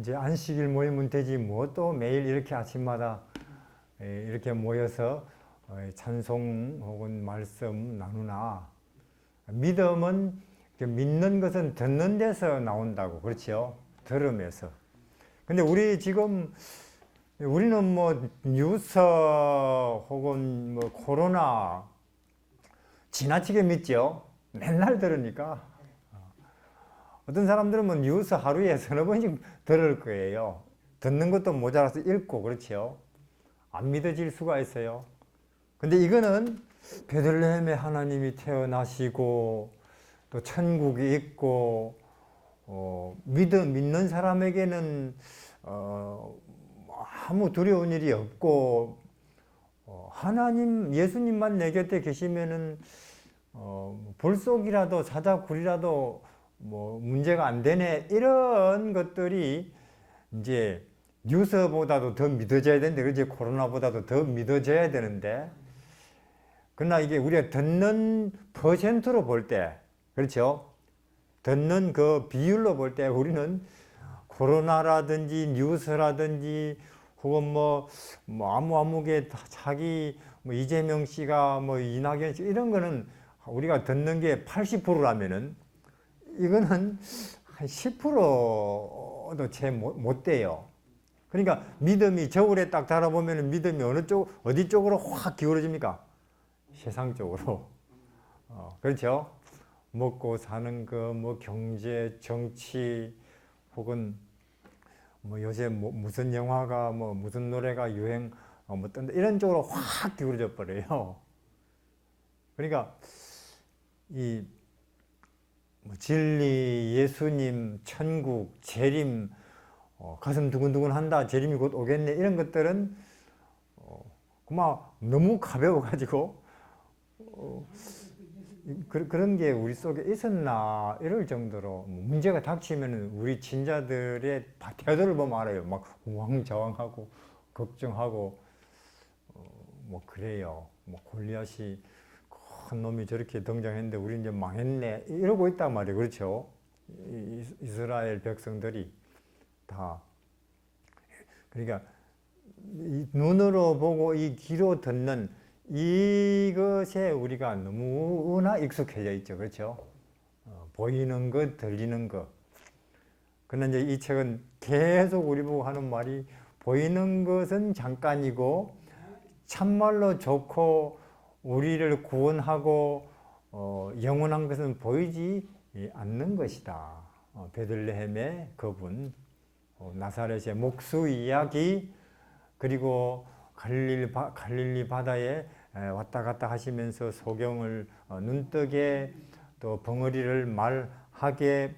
이제 안식일 모이면 되지 뭐 또 매일 이렇게 아침마다 이렇게 모여서 찬송 혹은 말씀 나누나. 믿음은 믿는 것은 듣는 데서 나온다고. 그렇죠? 들음에서. 근데 우리는 뭐 뉴스 혹은 뭐 코로나 지나치게 믿죠. 맨날 들으니까. 어떤 사람들은 뭐 뉴스 하루에 서너 번씩 들을 거예요. 듣는 것도 모자라서 읽고. 그렇죠? 안 믿어질 수가 있어요. 근데 이거는 베들레헴에 하나님이 태어나시고 또 천국이 있고 믿는 사람에게는 아무 두려운 일이 없고 하나님 예수님만 내 곁에 계시면은 불속이라도 사자굴이라도 뭐 문제가 안 되네, 이런 것들이 이제 뉴스보다도 더 믿어져야 되는데, 그렇지? 코로나보다도 더 믿어져야 되는데, 그러나 이게 우리가 듣는 퍼센트로 볼 때, 그렇죠? 듣는 그 비율로 볼 때 우리는 코로나라든지 뉴스라든지 혹은 뭐 아무개 자기 뭐 이재명 씨가 뭐 이낙연 씨 이런 거는 우리가 듣는 게 80%라면은 이거는 한 10%도 채 못 돼요. 그러니까 믿음이 저울에 딱 달아보면 믿음이 어디 쪽으로 확 기울어집니까? 세상 쪽으로. 그렇죠? 먹고 사는 거, 뭐 경제, 정치, 혹은 뭐 요새 무슨 영화가, 뭐 무슨 노래가 유행, 뭐 뜬다, 이런 쪽으로 확 기울어져 버려요. 그러니까 이 뭐 진리, 예수님, 천국, 재림, 가슴 두근두근 한다, 재림이 곧 오겠네, 이런 것들은 그만 너무 가벼워가지고 그런 게 우리 속에 있었나 이럴 정도로 문제가 닥치면 우리 친자들의 태도를 보면 알아요. 막 우왕좌왕하고 걱정하고 뭐 그래요. 뭐 골리앗이 큰 놈이 저렇게 등장했는데 우리 이제 망했네 이러고 있단 말이에요. 그렇죠? 이스라엘 백성들이 다. 그러니까 이 눈으로 보고 이 귀로 듣는 이것에 우리가 너무나 익숙해져 있죠. 그렇죠? 보이는 것, 들리는 것. 그런데 이제 이 책은 계속 우리 보고 하는 말이 보이는 것은 잠깐이고 참말로 좋고 우리를 구원하고 영원한 것은 보이지 않는 것이다. 베들레헴의 그분, 나사렛의 목수 이야기, 그리고 갈릴리 바다에 왔다 갔다 하시면서 소경을 눈뜨게 또 벙어리를 말하게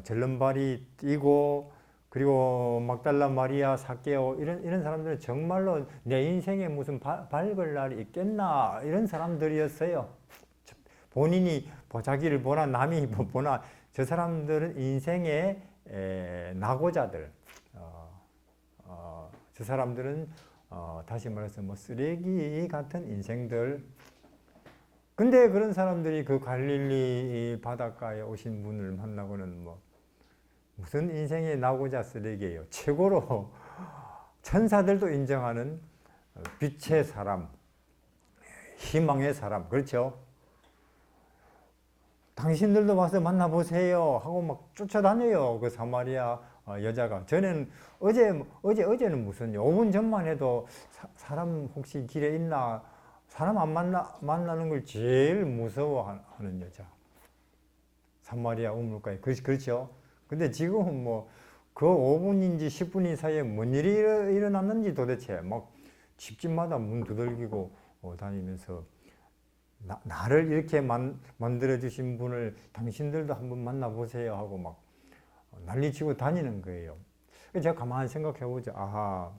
절름발이 뛰고, 그리고 막달라 마리아, 삭개오 이런 사람들은 정말로 내 인생에 무슨 밝을 날이 있겠나 이런 사람들이었어요. 본인이 자기를 보나 남이 보나 저 사람들은 인생의 낙오자들. 저 사람들은 다시 말해서 뭐 쓰레기 같은 인생들. 근데 그런 사람들이 그 갈릴리 바닷가에 오신 분을 만나고는 뭐 무슨 인생의 낙오자 쓰레기예요. 최고로 천사들도 인정하는 빛의 사람, 희망의 사람. 그렇죠? 당신들도 와서 만나보세요 하고 막 쫓아다녀요. 그 사마리아 여자가. 저는 어제는 무슨 5분 전만 해도 사람 혹시 길에 있나, 사람 안 만나는 걸 제일 무서워하는 여자. 사마리아 우물가에. 그렇죠? 근데 지금은 뭐 그 5분인지 10분인 사이에 뭔 일이 일어났는지 도대체 막 집집마다 문 두들기고 다니면서 나를 이렇게 만들어 주신 분을 당신들도 한번 만나보세요 하고 막 난리치고 다니는 거예요. 제가 가만히 생각해 보죠. 아하,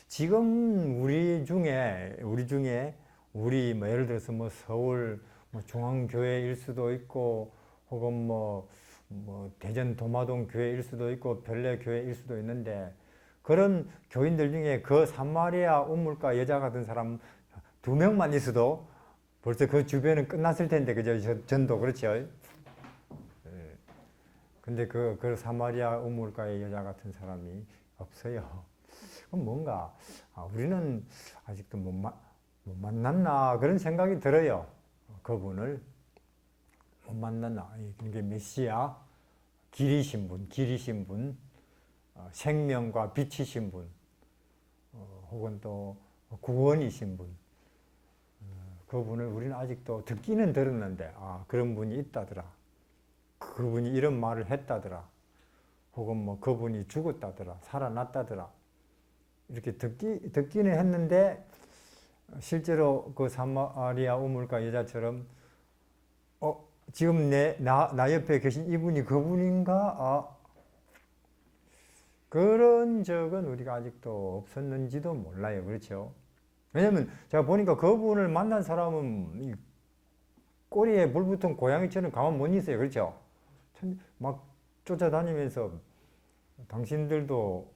지금 우리 중에 뭐 예를 들어서 뭐 서울 뭐 중앙교회일 수도 있고 혹은 뭐 대전 도마동 교회일 수도 있고 별내 교회일 수도 있는데, 그런 교인들 중에 그 사마리아 우물가 여자 같은 사람 2명만 있어도 벌써 그 주변은 끝났을 텐데, 그죠? 전도. 그렇죠? 근데 그 사마리아 우물가의 여자 같은 사람이 없어요. 그럼 뭔가 우리는 아직도 못 만났나 그런 생각이 들어요. 그분을 못 만났나. 이게 메시아, 길이신 분, 생명과 빛이신 분, 혹은 또 구원이신 분. 그분을 우리는 아직도 듣기는 들었는데 그런 분이 있다더라. 그분이 이런 말을 했다더라. 혹은 뭐 그분이 죽었다더라. 살아났다더라. 이렇게 듣기는 했는데 실제로 그 사마리아 우물가 여자처럼 지금 나 옆에 계신 이분이 그분인가? 그런 적은 우리가 아직도 없었는지도 몰라요. 그렇죠? 왜냐면 제가 보니까 그분을 만난 사람은 꼬리에 물 붙은 고양이처럼 가만 못 있어요. 그렇죠? 막 쫓아다니면서 당신들도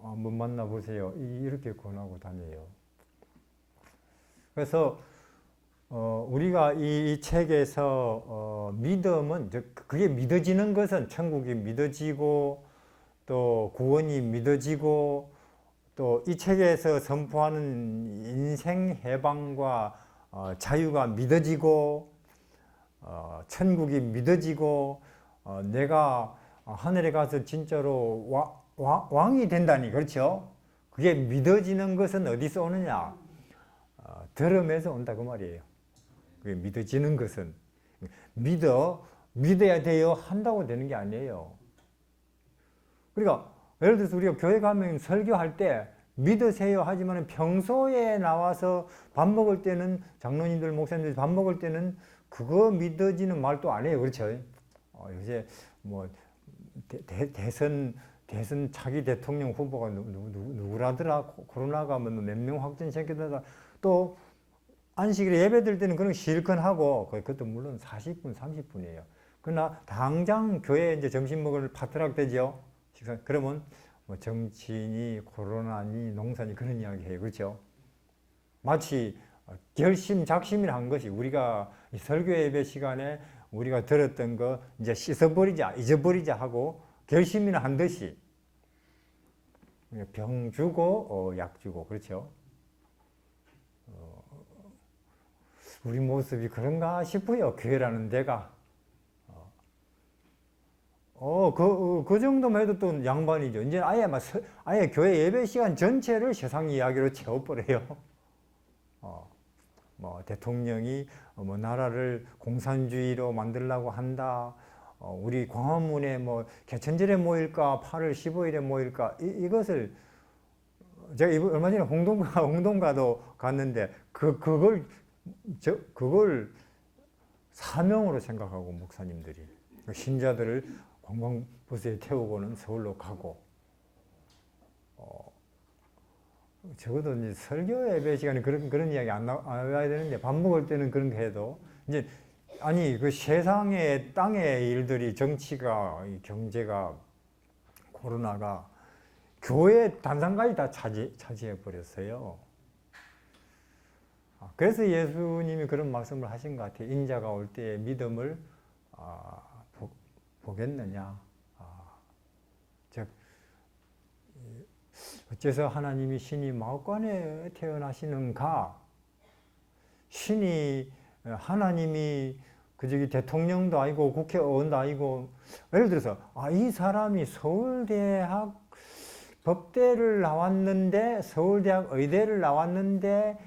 한번 만나보세요. 이렇게 권하고 다녀요. 그래서 우리가 이 책에서 믿음은 그게 믿어지는 것은 천국이 믿어지고 또 구원이 믿어지고 또 이 책에서 선포하는 인생 해방과 자유가 믿어지고 천국이 믿어지고 내가 하늘에 가서 진짜로 왕이 된다니. 그렇죠? 그게 믿어지는 것은 어디서 오느냐? 들음에서 온다 그 말이에요. 그게 믿어지는 것은 믿어야 돼요 한다고 되는 게 아니에요. 그러니까 예를 들어서 우리가 교회 가면 설교할 때 믿으세요 하지만 평소에 나와서 밥 먹을 때는 장로님들 목사님들 밥 먹을 때는 그거 믿어지는 말도 안 해요. 그렇죠? 요새 뭐 대선 차기 대통령 후보가 누구라더라. 코로나가 뭐 몇 명 확진시켰다가 또 안식일에 예배 드릴 때는 그런 거 실컷 하고 그것도 물론 40분 30분이에요. 그러나 당장 교회에 이제 점심 먹을 파트락 되죠. 식사. 그러면 뭐 정치인이 코로나니 농사니 그런 이야기 해요. 그렇죠? 마치 결심작심이란 것이 우리가 설교 예배 시간에 우리가 들었던 거 이제 씻어버리자, 잊어버리자 하고 결심이나 한 듯이 병 주고 약 주고. 그렇죠? 우리 모습이 그런가 싶어요. 교회라는 데가. 그 정도만 해도 또 양반이죠. 이제 아예 교회 예배 시간 전체를 세상 이야기로 채워버려요. 뭐 대통령이 뭐 나라를 공산주의로 만들려고 한다. 우리 광화문에 뭐 개천절에 모일까, 8월 15일에 모일까, 이것을 제가 얼마 전에 홍동가도 갔는데 그걸 사명으로 생각하고 목사님들이 신자들을 관광버스에 태우고는 서울로 가고 적어도 이제 설교 예배 시간에 그런 이야기 안 나와야 되는데 밥 먹을 때는 그런 거 해도 이제 그 세상의 땅의 일들이 정치가 경제가 코로나가 교회 단상까지 다 차지해 버렸어요. 그래서 예수님이 그런 말씀을 하신 것 같아요. 인자가 올 때의 믿음을 보겠느냐. 즉 어째서 하나님이 신이 마옥간에 태어나시는가? 하나님이 저기 대통령도 아니고 국회의원도 아니고 예를 들어서 이 사람이 서울대학 법대를 나왔는데 서울대학 의대를 나왔는데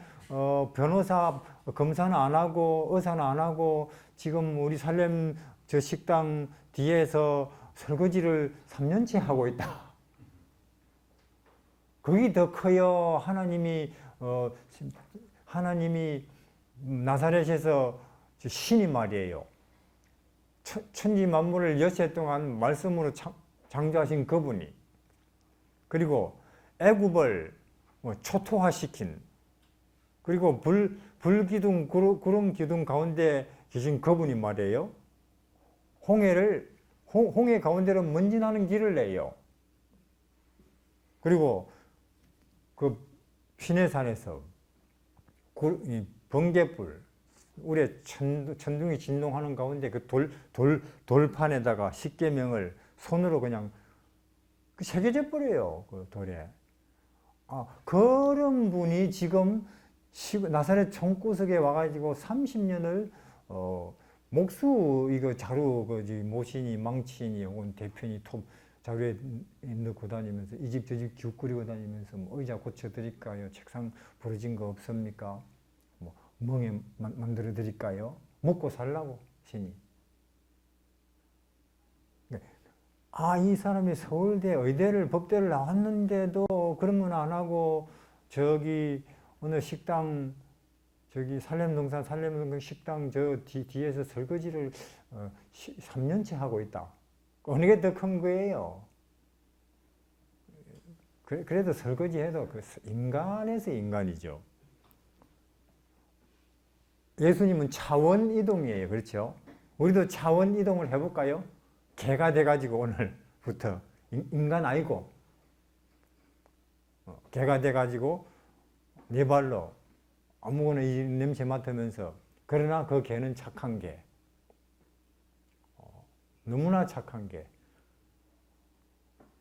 변호사 검사는 안 하고 의사는 안 하고 지금 우리 살렘 저 식당 뒤에서 설거지를 3년째 하고 있다. 그게 더 커요. 하나님이 나사렛에서 신이 말이에요. 천지 만물을 여세 동안 말씀으로 창조하신 그분이, 그리고 애굽을 초토화시킨, 그리고 불기둥 구름 기둥 가운데 계신 그분이 말이에요. 홍해 가운데로 먼지 나는 길을 내요. 그리고 그 시내산에서 번개불, 우리 천둥이 진동하는 가운데 그 돌판에다가 십계명을 손으로 그냥 새겨져 버려요. 그 돌에. 그런 분이 지금 나사렛 총구석에 와가지고 30년을 목수 이거 자루 모시니 망치니 혹은 대편이 톱 자루에 넣고 다니면서 이 집 저 집 기웃거리고 다니면서 뭐 의자 고쳐드릴까요? 책상 부러진 거 없습니까? 뭐 멍에 만들어 드릴까요? 먹고 살라고 신이. 이 사람이 서울대 의대를 법대를 나왔는데도 그런 건 안 하고 저기 어느 식당 저기 살렘동산 식당 저 뒤에서 설거지를 3년째 하고 있다. 어느 게 더 큰 거예요? 그래도 설거지 해도 그 인간에서 인간이죠. 예수님은 차원 이동이에요. 그렇죠? 우리도 차원 이동을 해볼까요? 개가 돼가지고 오늘부터 인간 아니고 개가 돼가지고 네 발로 아무거나 이 냄새 맡으면서 그러나 그 개는 착한 개 너무나 착한 개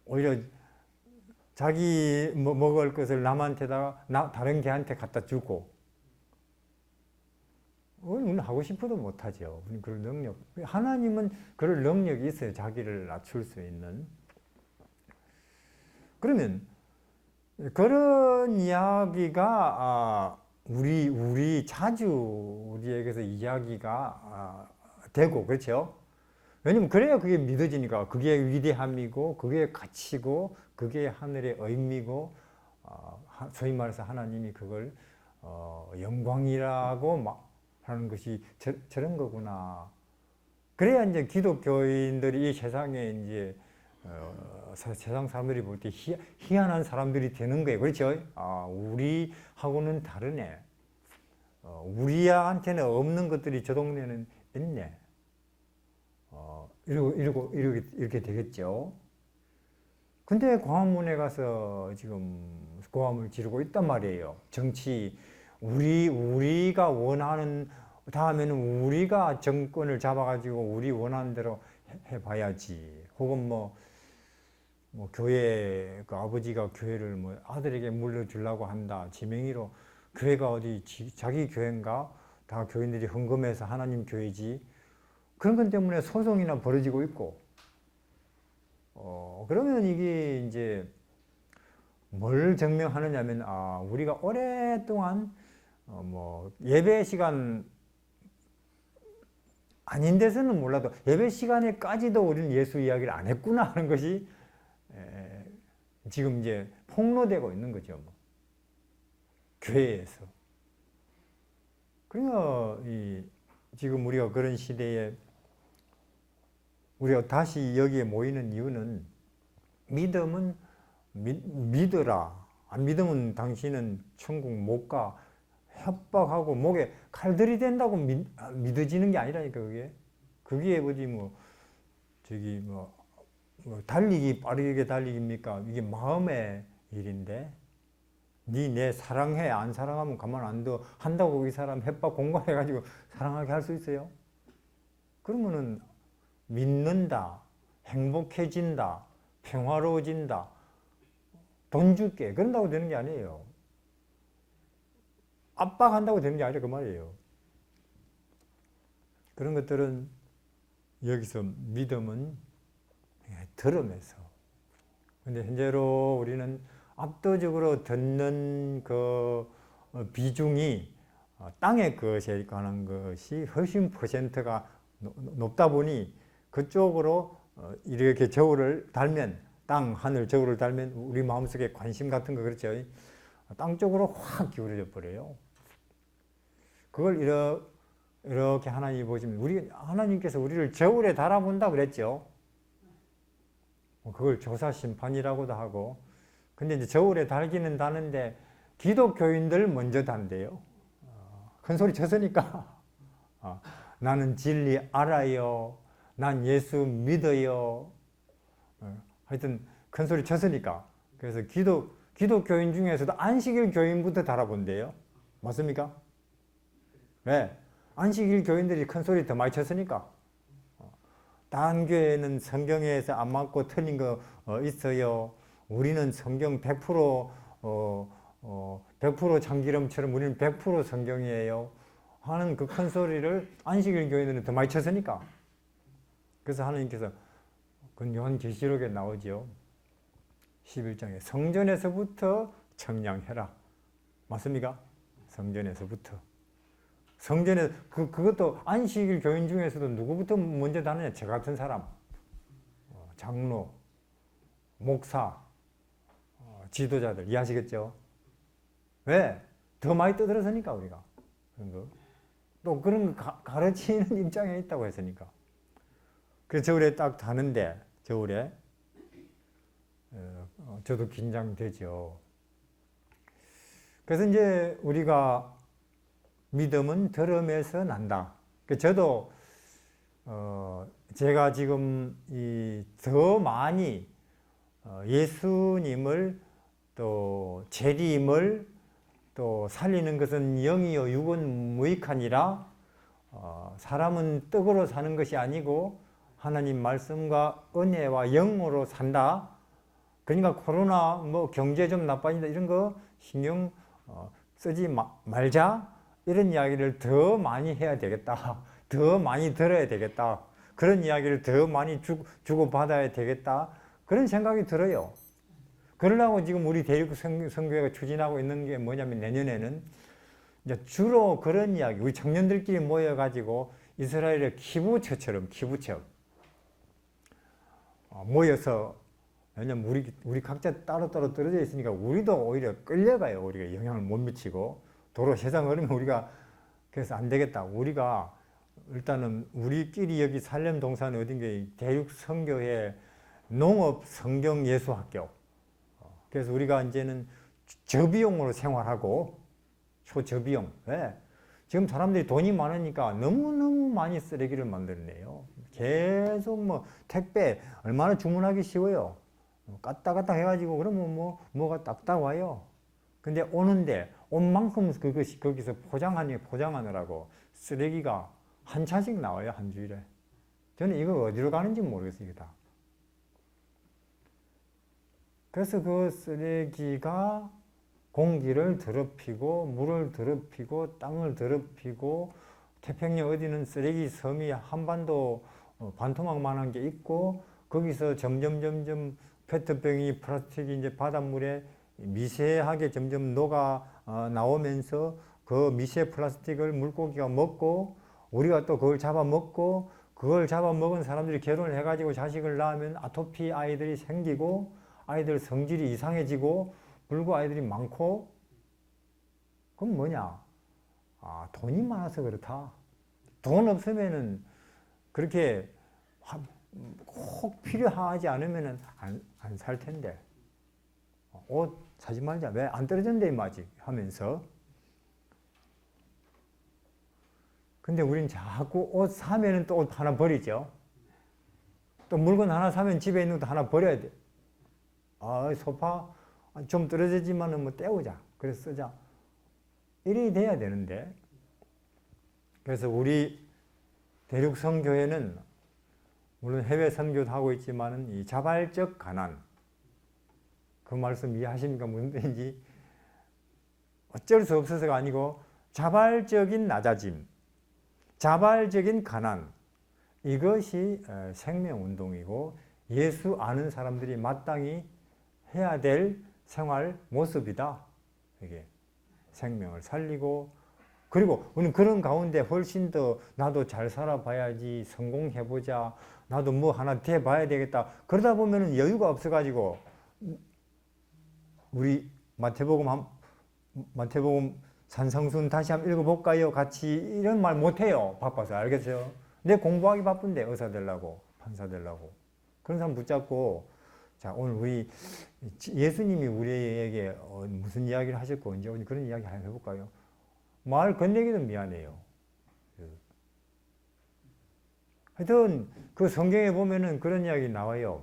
오히려 자기 먹을 것을 남한테다가 다른 개한테 갖다 주고 우리는 하고 싶어도 못하죠. 그런 능력. 하나님은 그럴 능력이 있어요. 자기를 낮출 수 있는. 그러면 그런 이야기가 자주 우리에게서 이야기가 되고 그렇죠. 왜냐면 그래야 그게 믿어지니까 그게 위대함이고 그게 가치고 그게 하늘의 의미고 소위 말해서 하나님이 그걸 영광이라고 하는 것이 저런 거구나. 그래야 이제 기독교인들이 이 세상에 이제 세상 사람들이 볼 때 희한한 사람들이 되는 거예요. 그렇죠? 우리하고는 다르네. 우리한테는 없는 것들이 저 동네는 있네. 이렇게 되겠죠. 근데 광화문에 가서 지금 고함을 지르고 있단 말이에요. 정치, 우리가 원하는, 다음에는 우리가 정권을 잡아가지고 우리 원하는 대로 해봐야지. 혹은 뭐 교회, 그 아버지가 교회를 뭐 아들에게 물려주려고 한다. 지명의로 교회가 어디 자기 교회인가? 다 교인들이 헌금해서 하나님 교회지. 그런 것 때문에 소송이나 벌어지고 있고, 그러면 이게 이제 뭘 증명하느냐면, 우리가 오랫동안, 예배 시간 아닌 데서는 몰라도 예배 시간에까지도 우리는 예수 이야기를 안 했구나 하는 것이 지금 이제 폭로되고 있는 거죠. 교회에서. 그러니까 지금 우리가 그런 시대에 우리가 다시 여기에 모이는 이유는 믿음은 믿어라. 안 믿으면 당신은 천국 못 가. 협박하고 목에 칼들이 된다고 믿어지는 게 아니라니까 그게. 그게 어디 달리기 빠르게 달리기입니까? 이게 마음의 일인데 내 사랑해 안 사랑하면 가만 안 둬 한다고 이 사람 협박 공갈해가지고 사랑하게 할 수 있어요? 그러면은 믿는다, 행복해진다, 평화로워진다, 돈 줄게 그런다고 되는 게 아니에요. 압박한다고 되는 게 아니라 그 말이에요. 그런 것들은 여기서 믿음은 들으면서. 근데 현재로 우리는 압도적으로 듣는 그 비중이 땅의 것에 관한 것이 훨씬 퍼센트가 높다 보니 그쪽으로 이렇게 저울을 달면 하늘 저울을 달면 우리 마음속에 관심 같은 거 그렇죠. 땅 쪽으로 확 기울어져 버려요. 그걸 이렇게 하나님이 보시면 하나님께서 우리를 저울에 달아본다 그랬죠. 그걸 조사 심판이라고도 하고. 근데 이제 저울에 달기는 다는데 기독교인들 먼저 단대요. 큰 소리 쳤으니까. 나는 진리 알아요. 난 예수 믿어요. 하여튼 큰 소리 쳤으니까. 그래서 기독교인 중에서도 안식일 교인부터 달아본대요. 맞습니까? 네. 안식일 교인들이 큰 소리 더 많이 쳤으니까. 다른 교회는 성경에서 안 맞고 틀린 거 있어요. 우리는 성경 100% 100% 참기름처럼 우리는 100% 성경이에요. 하는 그 큰 소리를 안식일 교회들은 더 많이 쳤으니까. 그래서 하나님께서 그 요한계시록에 나오죠. 11장에 성전에서부터 청량해라. 맞습니까? 성전에서부터. 성전에 그것도 안식일 교인 중에서도 누구부터 먼저 다느냐? 저 같은 사람, 장로, 목사, 지도자들 이해하시겠죠? 왜? 더 많이 떠들었으니까 우리가 그런 거. 또 그런 거 가르치는 입장에 있다고 했으니까. 그래서 겨울에 딱 다는데 겨울에 저도 긴장되죠. 그래서 이제 우리가 믿음은 들음에서 난다. 저도 제가 지금 더 많이 예수님을 또 재림을 또 살리는 것은 영이요 육은 무익하니라. 사람은 떡으로 사는 것이 아니고 하나님 말씀과 은혜와 영으로 산다. 그러니까 코로나 뭐 경제 좀 나빠진다 이런 거 신경 쓰지 말자. 이런 이야기를 더 많이 해야 되겠다. 더 많이 들어야 되겠다. 그런 이야기를 더 많이 주고받아야 되겠다. 그런 생각이 들어요. 그러려고 지금 우리 대륙선교회가 추진하고 있는 게 뭐냐면 내년에는 이제 주로 그런 이야기, 우리 청년들끼리 모여가지고 이스라엘의 키부처처럼 모여서, 왜냐면 우리 각자 따로따로 떨어져 있으니까 우리도 오히려 끌려가요. 우리가 영향을 못 미치고. 도로 세상 흐르면 우리가 그래서 안 되겠다. 우리가 일단은 우리끼리 여기 살렘 동산 어딘가 대륙 선교회 농업 성경 예수 학교. 그래서 우리가 이제는 저비용으로 생활하고 초저비용. 왜? 지금 사람들이 돈이 많으니까 너무너무 많이 쓰레기를 만들어내요. 계속 뭐 택배 얼마나 주문하기 쉬워요. 까딱까딱 해가지고 그러면 뭐가 딱딱 와요. 근데 오는데 온 만큼 그것이 거기서 포장하느라고 쓰레기가 한 차씩 나와요, 한 주일에. 저는 이거 어디로 가는지 모르겠어요, 이게 다. 그래서 그 쓰레기가 공기를 더럽히고 물을 더럽히고 땅을 더럽히고 태평양 어디는 쓰레기 섬이 한반도 반토막만한 게 있고 거기서 점점 페트병이 플라스틱이 이제 바닷물에 미세하게 점점 녹아 나오면서 그 미세 플라스틱을 물고기가 먹고 우리가 또 그걸 잡아먹고 그걸 잡아먹은 사람들이 결혼을 해가지고 자식을 낳으면 아토피 아이들이 생기고 아이들 성질이 이상해지고 불구 아이들이 많고 그건 뭐냐? 돈이 많아서 그렇다. 돈 없으면은 그렇게 꼭 필요하지 않으면은 안 살 텐데 옷 사지 말자. 왜 안 떨어졌는데 임마지 하면서. 근데 우린 자꾸 옷 사면은 또 옷 하나 버리죠. 또 물건 하나 사면 집에 있는 것도 하나 버려야 돼. 소파 좀 떨어지지만은 뭐 떼우자. 그래서 쓰자. 이래 돼야 되는데. 그래서 우리 대륙선교회는 물론 해외 선교도 하고 있지만은 이 자발적 가난. 그 말씀 이해하십니까? 무슨 뜻인지. 어쩔 수 없어서가 아니고 자발적인 낮아짐, 자발적인 가난. 이것이 생명운동이고 예수 아는 사람들이 마땅히 해야 될 생활 모습이다. 이게 생명을 살리고 그리고 우리는 그런 가운데 훨씬 더 나도 잘 살아봐야지 성공해보자 나도 뭐 하나 돼봐야 되겠다 그러다 보면은 여유가 없어가지고 우리 마태복음 산성순 다시 한번 읽어볼까요? 같이 이런 말 못해요. 바빠서. 알겠어요? 내 공부하기 바쁜데 의사 되려고 판사 되려고 그런 사람 붙잡고 자 오늘 우리 예수님이 우리에게 무슨 이야기를 하셨고 이제 그런 이야기 한번 해볼까요? 말 건네기도 미안해요. 하여튼 그 성경에 보면은 그런 이야기 나와요.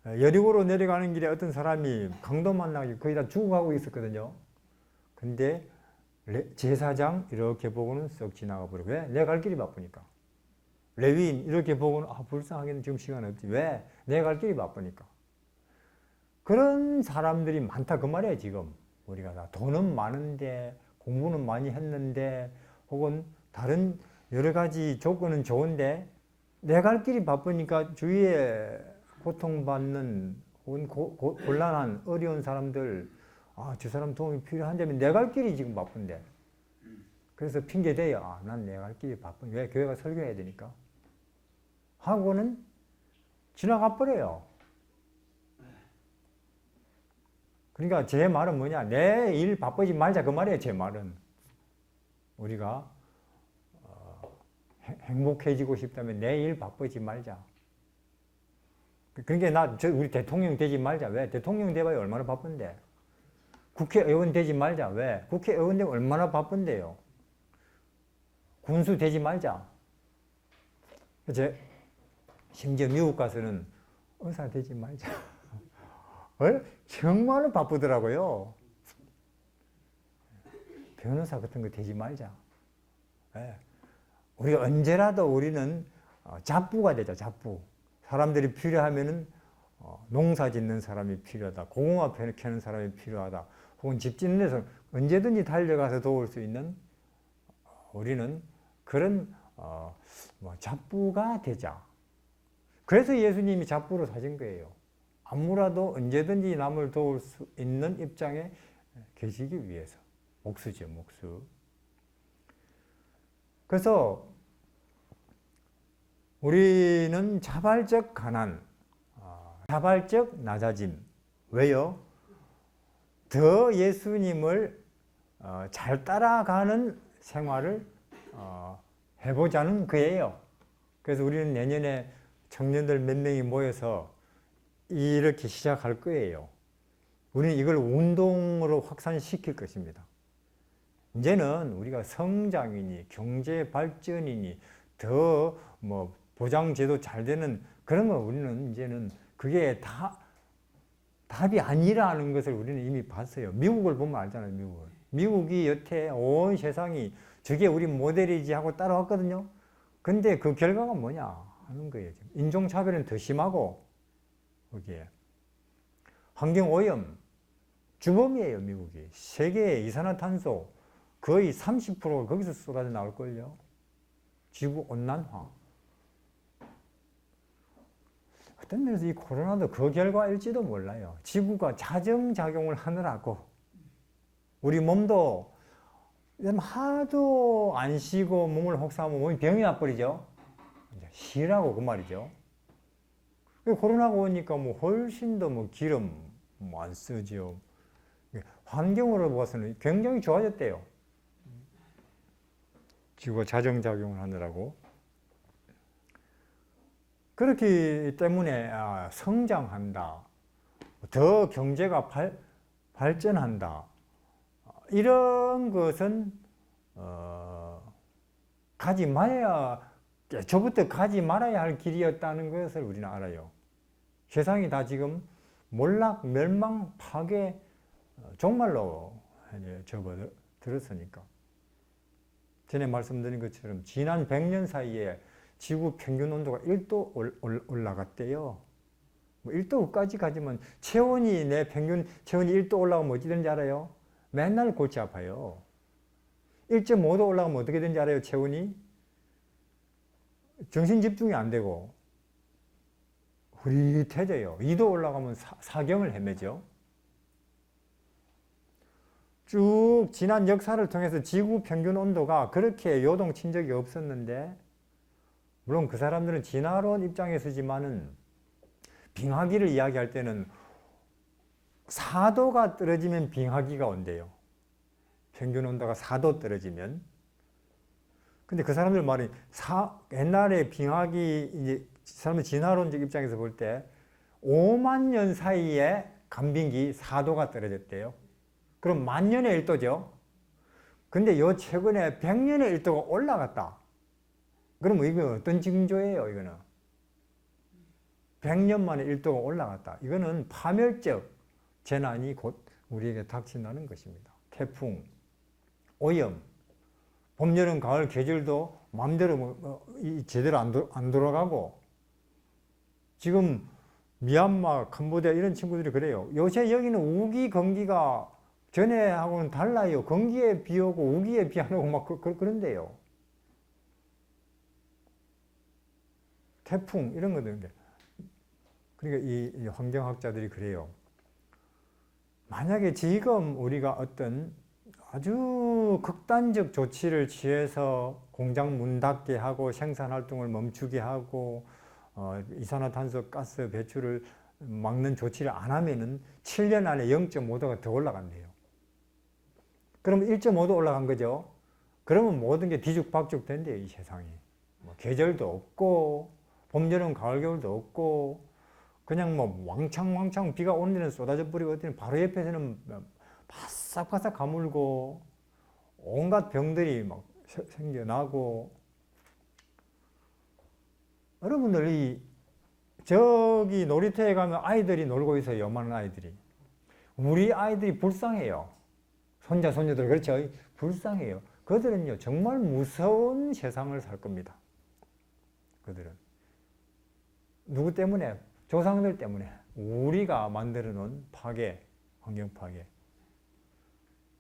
여리고로 내려가는 길에 어떤 사람이 강도 만나가지고 거의 다 죽어가고 있었거든요. 근데 제사장 이렇게 보고는 썩 지나가 버리고. 왜? 내 갈 길이 바쁘니까. 레위인 이렇게 보고는 불쌍하게는 지금 시간 없지. 왜? 내 갈 길이 바쁘니까. 그런 사람들이 많다 그 말이에요. 지금 우리가 다 돈은 많은데 공부는 많이 했는데 혹은 다른 여러 가지 조건은 좋은데 내 갈 길이 바쁘니까 주위에 고통받는 혹은 곤란한 어려운 사람들, 저 사람 도움이 필요한다면 내 갈 길이 지금 바쁜데, 그래서 핑계대요. 난 내 갈 길이 바쁜, 왜? 교회가 설교해야 되니까 하고는 지나가 버려요. 그러니까 제 말은 뭐냐, 내 일 바쁘지 말자 그 말이에요. 제 말은 우리가 행복해지고 싶다면 내 일 바쁘지 말자. 그러니까 우리 대통령 되지 말자. 왜? 대통령 돼봐야 얼마나 바쁜데. 국회의원 되지 말자. 왜? 국회의원 되면 얼마나 바쁜데요. 군수 되지 말자. 심지어 미국 가서는 의사 되지 말자. 정말로 바쁘더라고요. 변호사 같은 거 되지 말자. 왜? 우리 언제라도 우리는 잡부가 되자. 잡부. 사람들이 필요하면은 농사 짓는 사람이 필요하다. 고구마 캐는 사람이 필요하다. 혹은 집 짓는 데서 언제든지 달려가서 도울 수 있는 우리는 그런 잡부가 되자. 그래서 예수님이 잡부로 사신 거예요. 아무라도 언제든지 남을 도울 수 있는 입장에 계시기 위해서. 목수죠, 목수. 그래서 우리는 자발적 가난, 자발적 낮아짐. 왜요? 더 예수님을 잘 따라가는 생활을 해보자는 거예요. 그래서 우리는 내년에 청년들 몇 명이 모여서 이렇게 시작할 거예요. 우리는 이걸 운동으로 확산시킬 것입니다. 이제는 우리가 성장이니 경제 발전이니 더 보장제도 잘 되는 그런 거 우리는 이제는 그게 답이 아니라는 것을 우리는 이미 봤어요. 미국을 보면 알잖아요. 미국이 여태 온 세상이 저게 우리 모델이지 하고 따라왔거든요. 근데 그 결과가 뭐냐 하는 거예요. 인종차별은 더 심하고 거기에 환경오염 주범이에요. 미국이 세계의 이산화탄소 거의 30%가 거기서 쏟아져 나올걸요. 지구온난화. 어떤 면에서 이 코로나도 그 결과일지도 몰라요. 지구가 자정작용을 하느라고 우리 몸도 하도 안 쉬고 몸을 혹사하면 몸이 병이 나버리죠. 쉬라고 그 말이죠. 코로나가 오니까 훨씬 더 기름 안 쓰죠. 환경으로 봐서는 굉장히 좋아졌대요. 지구가 자정작용을 하느라고. 그렇기 때문에 성장한다. 더 경제가 발전한다. 이런 것은 가지 말아야 할 길이었다는 것을 우리는 알아요. 세상이 다 지금 몰락, 멸망, 파괴, 종말로 접어들었으니까. 전에 말씀드린 것처럼 지난 100년 사이에 지구 평균 온도가 1도 올라갔대요. 1도까지 가지면 내 평균 체온이 1도 올라가면 어찌 되는지 알아요? 맨날 골치 아파요. 1.5도 올라가면 어떻게 되는지 알아요? 체온이? 정신 집중이 안 되고 흐릿해져요. 2도 올라가면 사경을 헤매죠. 쭉 지난 역사를 통해서 지구 평균 온도가 그렇게 요동친 적이 없었는데, 물론 그 사람들은 진화론 입장에서지만은 빙하기를 이야기할 때는 4도가 떨어지면 빙하기가 온대요. 평균 온도가 4도 떨어지면. 근데 그 사람들 말이 옛날에 빙하기 이제 사람들 진화론적 입장에서 볼 때 5만 년 사이에 간빙기 4도가 떨어졌대요. 그럼 10,000년에 1도죠. 근데 요 최근에 100년에 1도가 올라갔다. 그럼 이거 어떤 징조예요, 이거는? 100년 만에 1도가 올라갔다. 이거는 파멸적 재난이 곧 우리에게 닥친다는 것입니다. 태풍, 오염, 봄, 여름, 가을 계절도 마음대로 제대로 안 돌아가고, 지금 미얀마, 캄보디아 이런 친구들이 그래요. 요새 여기는 우기, 건기가 전에하고는 달라요. 건기에 비 오고 우기에 비 안 오고 막 그런데요. 태풍 이런 거들. 그러니까 이 환경학자들이 그래요. 만약에 지금 우리가 어떤 아주 극단적 조치를 취해서 공장 문 닫게 하고 생산 활동을 멈추게 하고 이산화탄소 가스 배출을 막는 조치를 안 하면은 7년 안에 0.5도가 더 올라간대요. 그러면 1.5도 올라간 거죠. 그러면 모든 게 뒤죽박죽 된대요, 이 세상이. 뭐 계절도 없고 봄, 여름, 가을, 겨울도 없고 그냥 뭐 왕창 비가 오는 데는 쏟아져 버리고 어떤 바로 옆에서는 바싹바싹 가물고 온갖 병들이 막 생겨나고. 여러분들 저기 놀이터에 가면 아이들이 놀고 있어요. 요만한 아이들이. 우리 아이들이 불쌍해요. 손자 손녀들 그렇죠. 불쌍해요. 그들은요 정말 무서운 세상을 살 겁니다. 그들은 누구 때문에? 조상들 때문에. 우리가 만들어 놓은 파괴, 환경 파괴.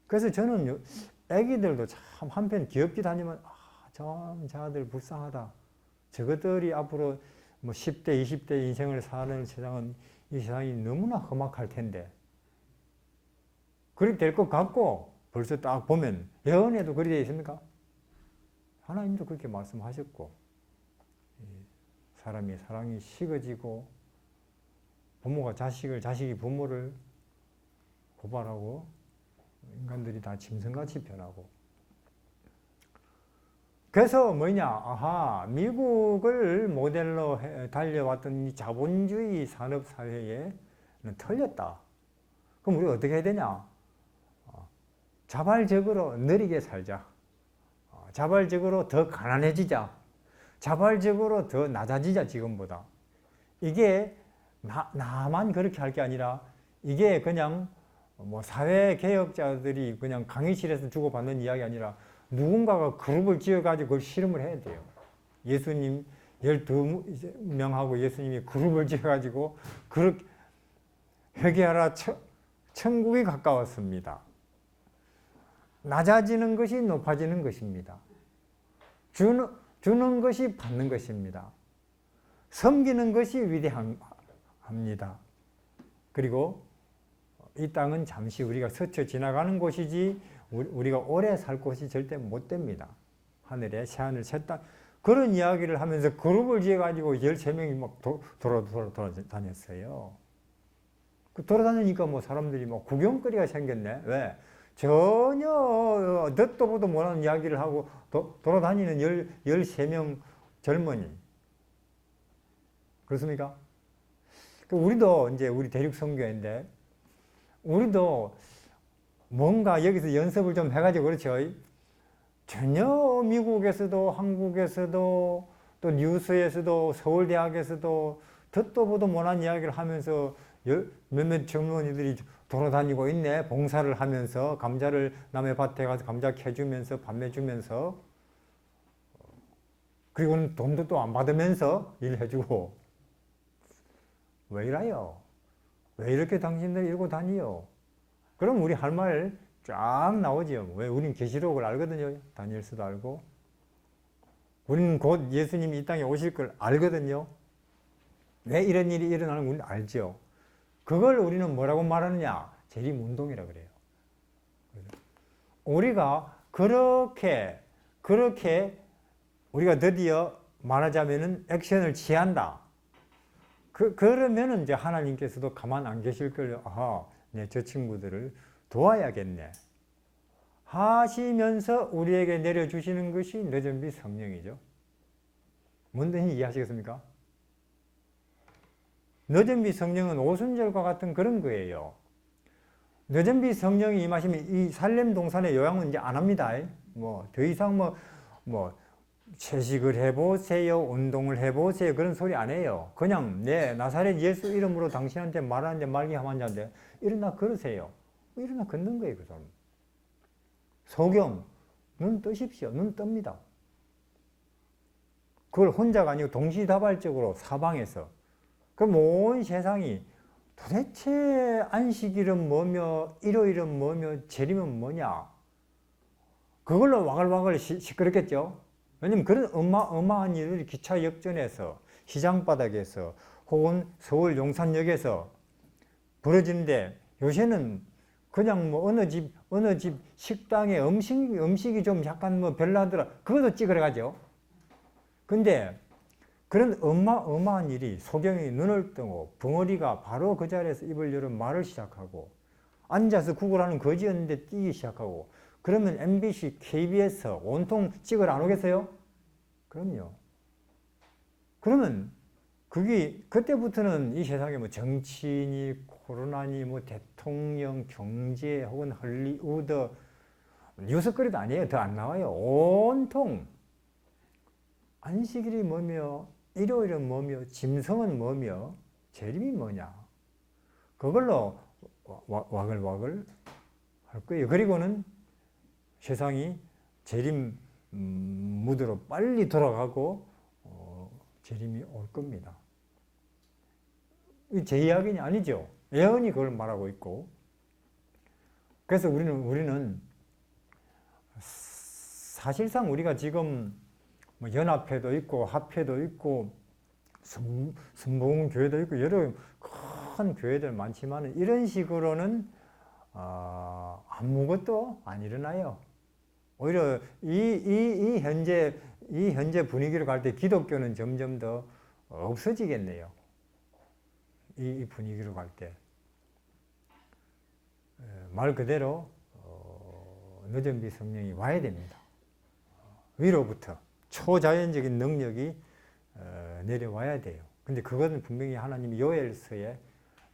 그래서 저는 애기들도 참 한편 귀엽기도 하지만 참 저들 불쌍하다. 저것들이 앞으로 뭐 10대, 20대 인생을 사는 세상은 이 세상이 너무나 험악할 텐데 그렇게 될 것 같고 벌써 딱 보면 예언에도 그리 되어 있습니까? 하나님도 그렇게 말씀하셨고 사랑이 식어지고 부모가 자식을, 자식이 부모를 고발하고 인간들이 다 짐승같이 변하고. 그래서 뭐냐, 미국을 모델로 달려왔던 이 자본주의 산업사회에는 틀렸다. 그럼 우리가 어떻게 해야 되냐? 자발적으로 느리게 살자. 자발적으로 더 가난해지자. 자발적으로 더 낮아지자, 지금보다. 이게 나만 그렇게 할 게 아니라 이게 그냥 뭐 사회개혁자들이 그냥 강의실에서 주고받는 이야기 아니라 누군가가 그룹을 지어가지고 그걸 실험을 해야 돼요. 예수님 12명하고 예수님이 그룹을 지어가지고 그렇게 회개하라 천국이 가까웠습니다. 낮아지는 것이 높아지는 것입니다. 주는 것이 받는 것입니다. 섬기는 것이 위대합니다. 그리고 이 땅은 잠시 우리가 스쳐 지나가는 곳이지 우리가 오래 살 곳이 절대 못 됩니다. 하늘에 새하늘 새 땅. 그런 이야기를 하면서 그룹을 지어가지고 13명이 막 돌아다녔어요. 돌아다니니까 뭐 사람들이 뭐 구경거리가 생겼네. 왜? 전혀 듣도 보도 못하는 이야기를 하고 돌아다니는 13명 젊은이. 그렇습니까? 우리도 이제 우리 대륙선교회인데 우리도 뭔가 여기서 연습을 좀 해가지고 그렇죠. 전혀 미국에서도 한국에서도 또 뉴스에서도 서울대학에서도 듣도 보도 못한 이야기를 하면서 몇몇 젊은이들이 돌아다니고 있네. 봉사를 하면서 감자를 남의 밭에 가서 감자 캐주면서 판매주면서 그리고는 돈도 또 안 받으면서 일해주고. 왜 이래요? 왜 이렇게 당신들 이러고 다니요? 그럼 우리 할 말 쫙 나오죠. 왜? 우린 계시록을 알거든요. 다니엘서도 알고. 우리는 곧 예수님이 이 땅에 오실 걸 알거든요. 왜 이런 일이 일어나는 건 알죠. 그걸 우리는 뭐라고 말하느냐? 재림운동이라 그래요. 우리가 그렇게 우리가 드디어 말하자면은 액션을 취한다. 그러면은 이제 하나님께서도 가만 안 계실 걸요. 저 친구들을 도와야겠네. 하시면서 우리에게 내려주시는 것이 늦은 빛 성령이죠. 뭔지 이해하시겠습니까? 늦은 빛 성령은 오순절과 같은 그런 거예요. 늦은 빛 성령이 임하시면 이 살렘 동산의 요양은 이제 안 합니다. 더 이상 채식을 해보세요, 운동을 해보세요, 그런 소리 안 해요. 그냥 나사렛 예수 이름으로 당신한테 말하는데 말기 함한자인데 일어나 걸으세요. 일어나 걷는 거예요, 그 사람. 소경, 눈 뜨십시오. 눈 뜹니다. 그걸 혼자가 아니고 동시다발적으로 사방에서. 그럼 온 세상이 도대체 안식일은 뭐며 일요일은 뭐며 재림은 뭐냐. 그걸로 와글와글 시끄럽겠죠. 왜냐면 그런 어마어마한 일들이 기차 역전에서 시장바닥에서 혹은 서울 용산역에서 벌어지는데 요새는 그냥 뭐 어느 집 식당에 음식이 좀 약간 뭐 별나더라. 그것도 찍으러 가죠. 근데 그런 어마어마한 일이 소경이 눈을 뜨고 벙어리가 바로 그 자리에서 입을 열어 말을 시작하고 앉아서 구걸하는 거지였는데 뛰기 시작하고 그러면 MBC, KBS 온통 찍으러 안 오겠어요? 그럼요. 그러면 그게 그때부터는 이 세상에 뭐 정치니 코로나니 뭐 대통령, 경제 혹은 헐리우드 뉴스거리도 아니에요. 더 안 나와요. 온통 안식일이 뭐며 일요일은 뭐며 짐승은 뭐며 재림이 뭐냐 그걸로 와글와글 할 거예요. 그리고는 세상이 재림 무드로 빨리 돌아가고 재림이 올 겁니다. 제 이야기는 아니죠. 예언이 그걸 말하고 있고 그래서 우리는 사실상 우리가 지금 뭐 연합회도 있고 합회도 있고 순복음교회도 있고 여러 큰 교회들 많지만 이런 식으로는 아무것도 안 일어나요. 오히려 이 현재 분위기로 갈 때 기독교는 점점 더 없어지겠네요. 이 분위기로 갈 때. 말 그대로 늦은비 성령이 와야 됩니다. 위로부터 초자연적인 능력이 내려와야 돼요. 근데 그것은 분명히 하나님이 요엘서에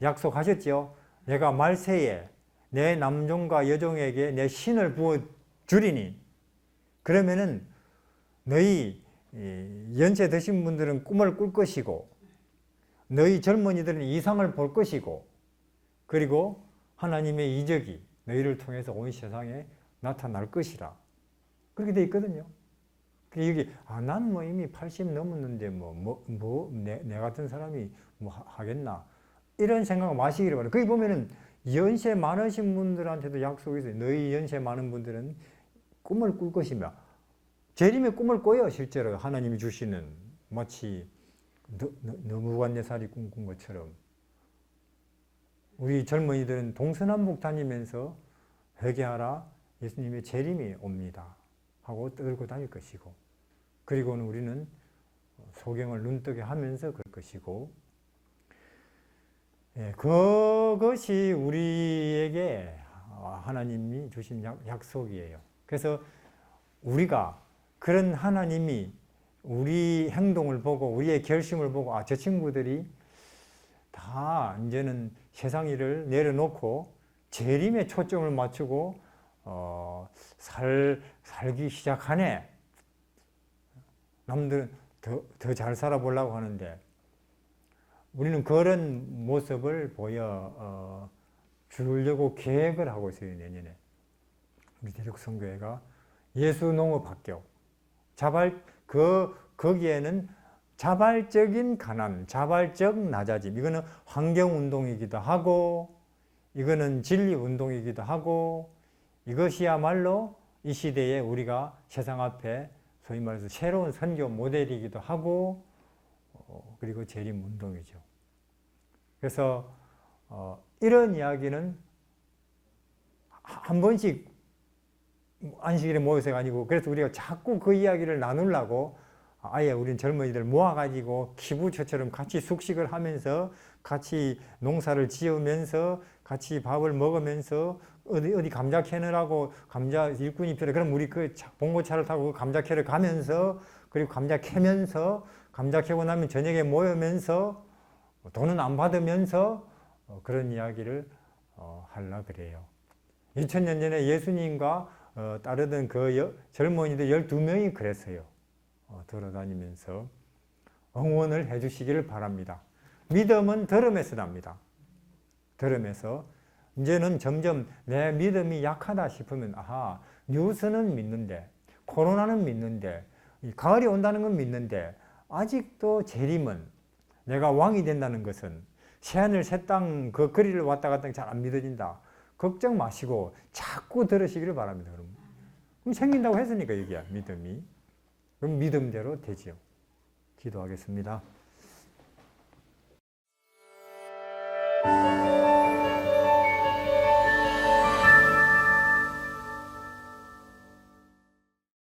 약속하셨죠. 내가 말세에 내 남종과 여종에게 내 신을 부어 주리니 그러면은 너희 연세 드신 분들은 꿈을 꿀 것이고 너희 젊은이들은 이상을 볼 것이고 그리고 하나님의 이적이 너희를 통해서 온 세상에 나타날 것이라 그렇게 돼 있거든요. 여기 난 뭐 이미 80 넘었는데 내 같은 사람이 뭐 하겠나 이런 생각을 마시기를 바래요. 거기 보면은 연세 많으신 분들한테도 약속이 있어요. 너희 연세 많은 분들은 꿈을 꿀 것이며 재림의 꿈을 꿔요. 실제로 하나님이 주시는 마치 너무관네살이 꿈꾼 것처럼 우리 젊은이들은 동서남북 다니면서 회개하라 예수님의 재림이 옵니다 하고 떠들고 다닐 것이고 그리고는 우리는 소경을 눈뜨게 하면서 그럴 것이고 그것이 우리에게 하나님이 주신 약속이에요. 그래서 우리가 그런 하나님이 우리 행동을 보고 우리의 결심을 보고 저 친구들이 다 이제는 세상 일을 내려놓고 재림에 초점을 맞추고 살기 시작하네. 남들은 더 잘 살아보려고 하는데 우리는 그런 모습을 보여 주려고 계획을 하고 있어요. 내년에 우리 대륙성교회가 예수 농업학교 거기에는 자발적인 가난, 자발적 낮아짐 이거는 환경운동이기도 하고 이거는 진리운동이기도 하고 이것이야말로 이 시대에 우리가 세상 앞에 소위 말해서 새로운 선교 모델이기도 하고 그리고 재림운동이죠. 그래서 이런 이야기는 한 번씩 안식일에 모여서가 아니고 그래서 우리가 자꾸 그 이야기를 나누려고 아예 우린 젊은이들 모아가지고 기부처처럼 같이 숙식을 하면서 같이 농사를 지으면서 같이 밥을 먹으면서 어디 감자 캐느라고 감자 일꾼이 필요해. 그럼 우리 그 봉고차를 타고 감자 캐러 가면서 그리고 감자 캐면서 감자 캐고 나면 저녁에 모이면서 돈은 안 받으면서 그런 이야기를 하려고 그래요. 2000년 전에 예수님과 따르던 그 젊은이들 12명이 그랬어요. 돌아다니면서 응원을 해주시기를 바랍니다. 믿음은 들음에서 납니다. 들음에서 이제는 점점 내 믿음이 약하다 싶으면 뉴스는 믿는데, 코로나는 믿는데, 이 가을이 온다는 건 믿는데, 아직도 재림은, 내가 왕이 된다는 것은, 새하늘 새 땅 그 거리를 왔다 갔다 잘 안 믿어진다. 걱정 마시고 자꾸 들으시기를 바랍니다. 그럼 생긴다고 했으니까 여기야, 믿음이. 그럼 믿음대로 되지요. 기도하겠습니다.